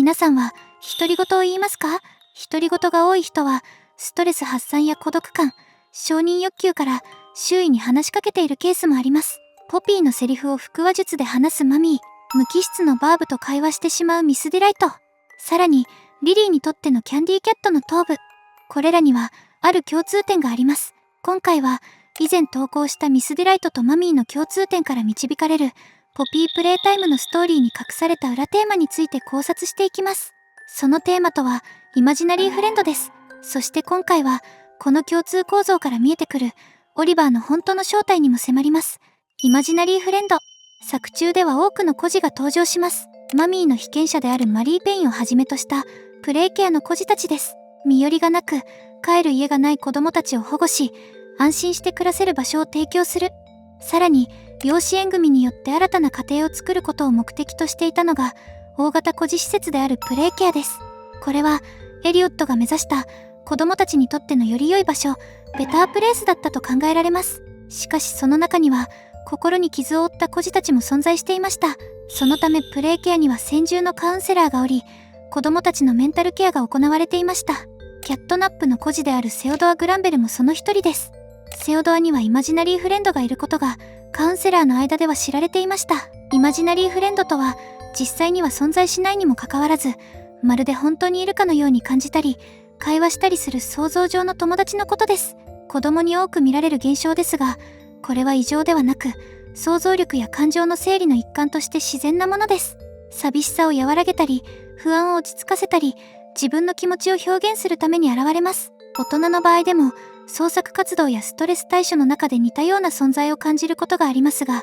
皆さんは独り言を言いますか？独り言が多い人はストレス発散や孤独感、承認欲求から周囲に話しかけているケースもあります。ポピーのセリフを腹話術で話すマミー、無機質のバーブと会話してしまうミスディライト、さらにリリーにとってのキャンディーキャットの頭部、これらにはある共通点があります。今回は以前投稿したミスディライトとマミーの共通点から導かれるポピープレイタイムのストーリーに隠された裏テーマについて考察していきます。そのテーマとはイマジナリーフレンドです。そして今回はこの共通構造から見えてくるオリバーの本当の正体にも迫ります。イマジナリーフレンド。作中では多くの孤児が登場します。マミーの被験者であるマリー・ペインをはじめとしたプレイケアの孤児たちです。身寄りがなく帰る家がない子供たちを保護し、安心して暮らせる場所を提供する。さらに養子縁組によって新たな家庭を作ることを目的としていたのが大型孤児施設であるプレイケアです。これはエリオットが目指した子供たちにとってのより良い場所、ベタープレイスだったと考えられます。しかしその中には心に傷を負った孤児たちも存在していました。そのためプレイケアには専従のカウンセラーがおり、子供たちのメンタルケアが行われていました。キャットナップの孤児であるセオドア・グランベルもその一人です。セオドアにはイマジナリーフレンドがいることがカウンセラーの間では知られていました。イマジナリーフレンドとは実際には存在しないにもかかわらず、まるで本当にいるかのように感じたり会話したりする想像上の友達のことです。子供に多く見られる現象ですが、これは異常ではなく想像力や感情の整理の一環として自然なものです。寂しさを和らげたり不安を落ち着かせたり自分の気持ちを表現するために現れます。大人の場合でも創作活動やストレス対処の中で似たような存在を感じることがありますが、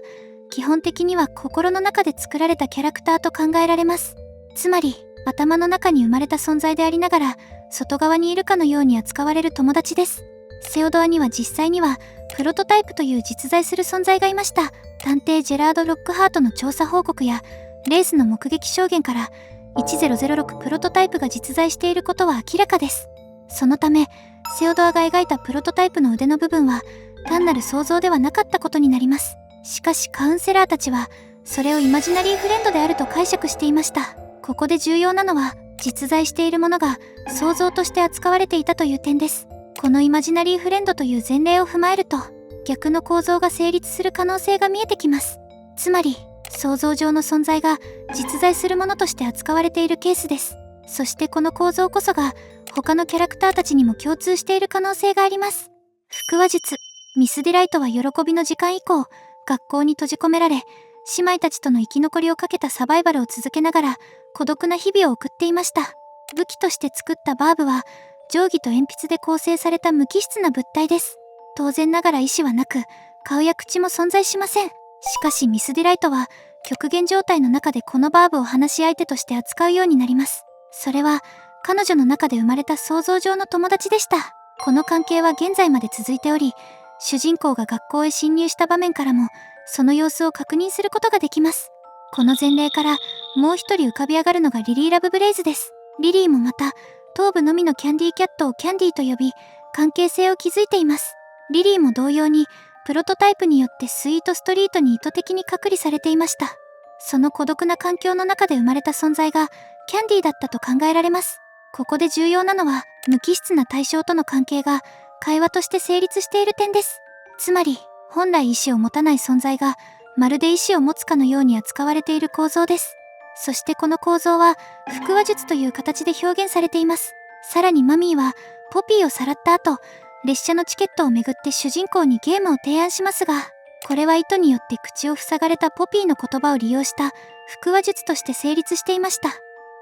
基本的には心の中で作られたキャラクターと考えられます。つまり頭の中に生まれた存在でありながら外側にいるかのように扱われる友達です。セオドアには実際にはプロトタイプという実在する存在がいました。探偵ジェラード・ロックハートの調査報告やレースの目撃証言から1006プロトタイプが実在していることは明らかです。そのためセオドアが描いたプロトタイプの腕の部分は単なる想像ではなかったことになります。しかしカウンセラーたちはそれをイマジナリーフレンドであると解釈していました。ここで重要なのは実在しているものが想像として扱われていたという点です。このイマジナリーフレンドという前例を踏まえると逆の構造が成立する可能性が見えてきます。つまり想像上の存在が実在するものとして扱われているケースです。そしてこの構造こそが他のキャラクターたちにも共通している可能性があります。腹話術。ミスディライトは喜びの時間以降学校に閉じ込められ、姉妹たちとの生き残りをかけたサバイバルを続けながら孤独な日々を送っていました。武器として作ったバーブは定規と鉛筆で構成された無機質な物体です。当然ながら意志はなく顔や口も存在しません。しかしミスディライトは極限状態の中でこのバーブを話し相手として扱うようになります。それは彼女の中で生まれた想像上の友達でした。この関係は現在まで続いており、主人公が学校へ侵入した場面からもその様子を確認することができます。この前例からもう一人浮かび上がるのがリリー・ラブブレイズです。リリーもまた頭部のみのキャンディーキャットをキャンディーと呼び関係性を築いています。リリーも同様にプロトタイプによってスイートストリートに意図的に隔離されていました。その孤独な環境の中で生まれた存在がキャンディーだったと考えられます。ここで重要なのは無機質な対象との関係が会話として成立している点です。つまり本来意志を持たない存在がまるで意志を持つかのように扱われている構造です。そしてこの構造は腹話術という形で表現されています。さらにマミーはポピーをさらった後、列車のチケットをめぐって主人公にゲームを提案しますが、これは意図によって口を塞がれたポピーの言葉を利用した腹話術として成立していました。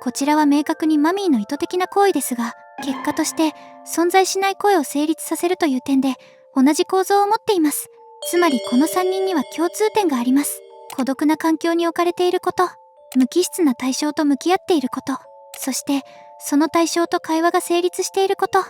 こちらは明確にマミーの意図的な行為ですが、結果として存在しない声を成立させるという点で同じ構造を持っています。つまりこの3人には共通点があります。孤独な環境に置かれていること、無機質な対象と向き合っていること、そしてその対象と会話が成立していること。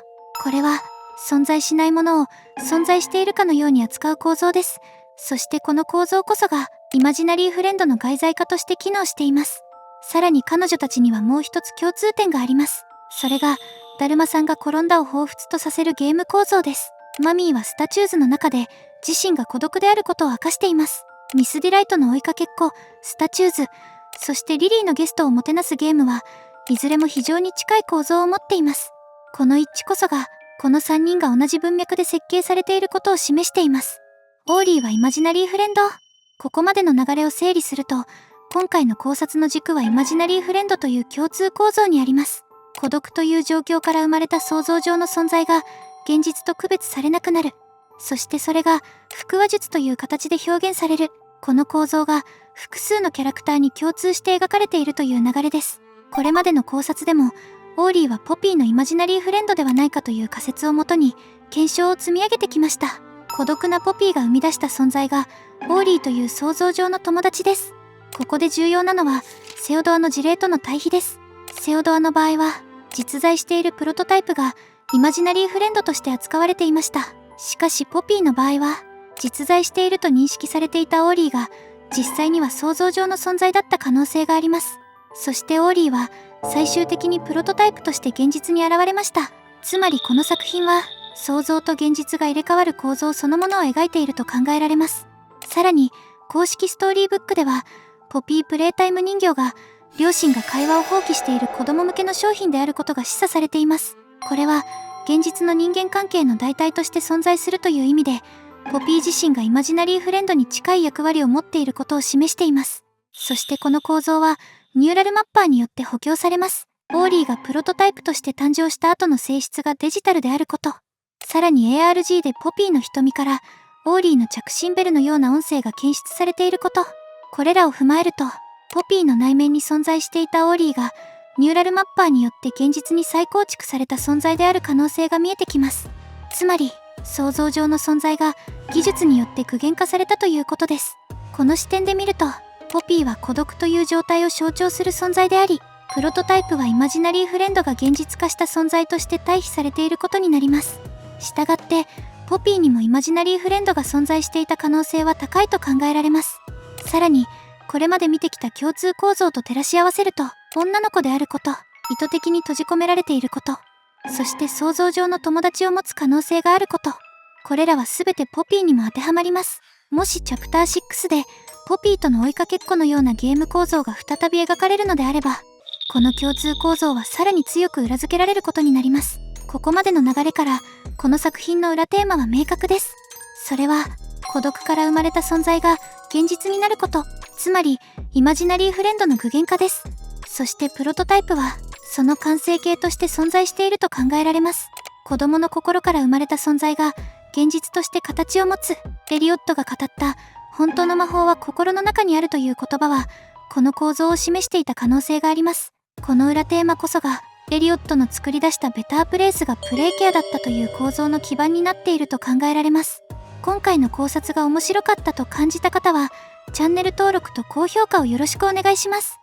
これは存在しないものを存在しているかのように扱う構造です。そしてこの構造こそがイマジナリーフレンドの外在化として機能しています。さらに彼女たちにはもう一つ共通点があります。それがだるまさんが転んだを彷彿とさせるゲーム構造です。マミーはスタチューズの中で自身が孤独であることを明かしています。ミスディライトの追いかけっこ、スタチューズ、そしてリリーのゲストをもてなすゲームはいずれも非常に近い構造を持っています。この一致こそが、この3人が同じ文脈で設計されていることを示しています。オーリーはイマジナリーフレンド。ここまでの流れを整理すると、今回の考察の軸はイマジナリーフレンドという共通構造にあります。孤独という状況から生まれた想像上の存在が現実と区別されなくなる。そしてそれが腹話術という形で表現される。この構造が複数のキャラクターに共通して描かれているという流れです。これまでの考察でも、オーリーはポピーのイマジナリーフレンドではないかという仮説をもとに検証を積み上げてきました。孤独なポピーが生み出した存在がオーリーという想像上の友達です。ここで重要なのはセオドアの事例との対比です。セオドアの場合は実在しているプロトタイプがイマジナリーフレンドとして扱われていました。しかしポピーの場合は実在していると認識されていたオーリーが実際には想像上の存在だった可能性があります。そしてオーリーは最終的にプロトタイプとして現実に現れました。つまりこの作品は想像と現実が入れ替わる構造そのものを描いていると考えられます。さらに公式ストーリーブックではポピープレイタイム人形が両親が会話を放棄している子供向けの商品であることが示唆されています。これは現実の人間関係の代替として存在するという意味でポピー自身がイマジナリーフレンドに近い役割を持っていることを示しています。そしてこの構造はニューラルマッパーによって補強されます。オーリーがプロトタイプとして誕生した後の性質がデジタルであること、さらに ARG でポピーの瞳からオーリーの着信ベルのような音声が検出されていること、これらを踏まえるとポピーの内面に存在していたオーリーがニューラルマッパーによって現実に再構築された存在である可能性が見えてきます。つまり想像上の存在が技術によって具現化されたということです。この視点で見るとポピーは孤独という状態を象徴する存在であり、プロトタイプはイマジナリーフレンドが現実化した存在として対比されていることになります。したがってポピーにもイマジナリーフレンドが存在していた可能性は高いと考えられます。さらにこれまで見てきた共通構造と照らし合わせると、女の子であること、意図的に閉じ込められていること、そして想像上の友達を持つ可能性があること、これらは全てポピーにも当てはまります。もしチャプター6でポピーとの追いかけっこのようなゲーム構造が再び描かれるのであれば、この共通構造はさらに強く裏付けられることになります。ここまでの流れからこの作品の裏テーマは明確です。それは孤独から生まれた存在が現実になること、つまりイマジナリーフレンドの具現化です。そしてプロトタイプはその完成形として存在していると考えられます。子供の心から生まれた存在が現実として形を持つ。エリオットが語った本当の魔法は心の中にあるという言葉はこの構造を示していた可能性があります。この裏テーマこそがエリオットの作り出したベタープレイスがプレイケアだったという構造の基盤になっていると考えられます。今回の考察が面白かったと感じた方はチャンネル登録と高評価をよろしくお願いします。